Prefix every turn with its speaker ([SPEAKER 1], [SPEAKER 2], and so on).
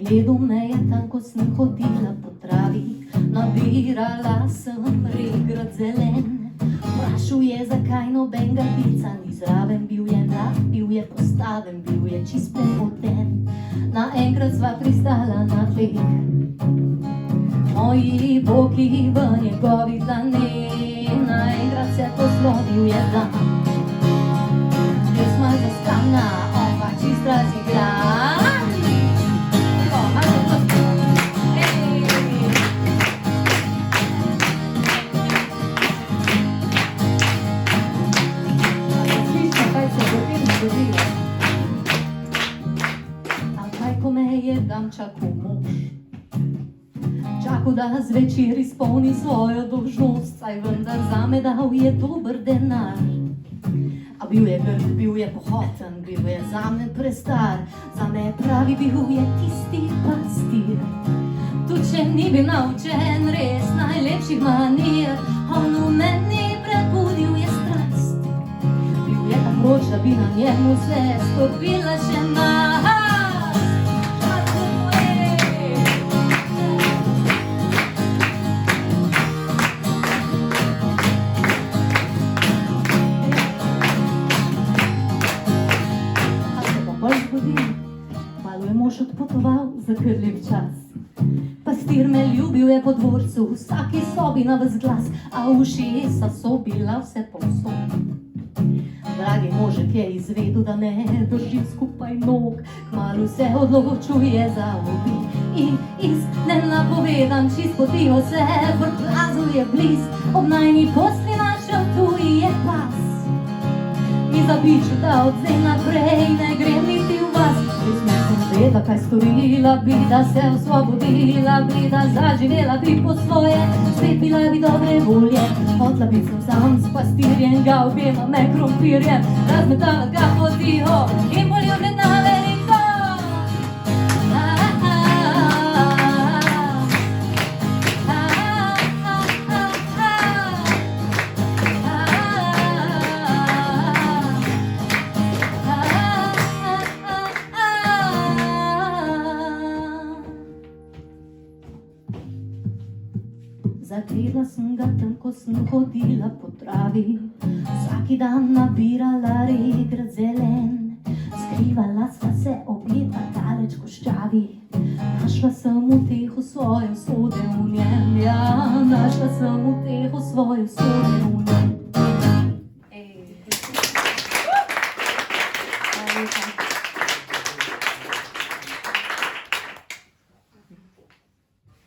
[SPEAKER 1] Gledal me je tam, ko sem hodila po travi, nabirala sem regrat zelen. Vprašal je, zakaj nobenega lica ni zraven, bil je mlad, bil je postaven, bil je čist prehoten. Naenkrat sva pristala na tleh, moji boki v njegovih dlaneh. Naenkrat se poslovil je dan, jaz malo zaskana, on pa čist razigran. Dan čakal mož, čakal, da zvečer izpolni svojo dolžnost, saj vendar zame dal je dober denar. A bil je grd, bil je pohoten, bil je zame prestar, zame pravi bil je tisti pastir. Tudi če ni bil naučen res najlepših manir, on v meni prebudil je strast. Bil je tak vroč, da bi na njemu se stopila še mast. Mož odpotoval za krljiv čas. Pastir me ljubil je po dvorcu, v vsaki sobi na ves glas, a ušesa so bila vse povsod. Dragi možek je izvedel, da ne drži skupaj nog, kmalu se odločuje za obi. In iz nenapovedan čist potiho se vrtlazil je bliz, ob najni posli našel tuji je pas. Mi zapiču, da od zdaj naprej ne grem niti v vas. Veda, kaj storila bi, da se osvobodila bi, da zaživela bi po svoje, spet bila bi dobre volje. Hotla bi sem sam s pastirjem, ga objema me krompirjem, razmetala ga potiho in poljubljena veliko. Zagledala sem ga tam, ko sem hodila po travi, vsaki dan nabirala regrat zelen. Skrivala sva se objeta daleč koščavi, našla sem uteho svojo, sode v njem, ja, našla sem uteho svojo, sode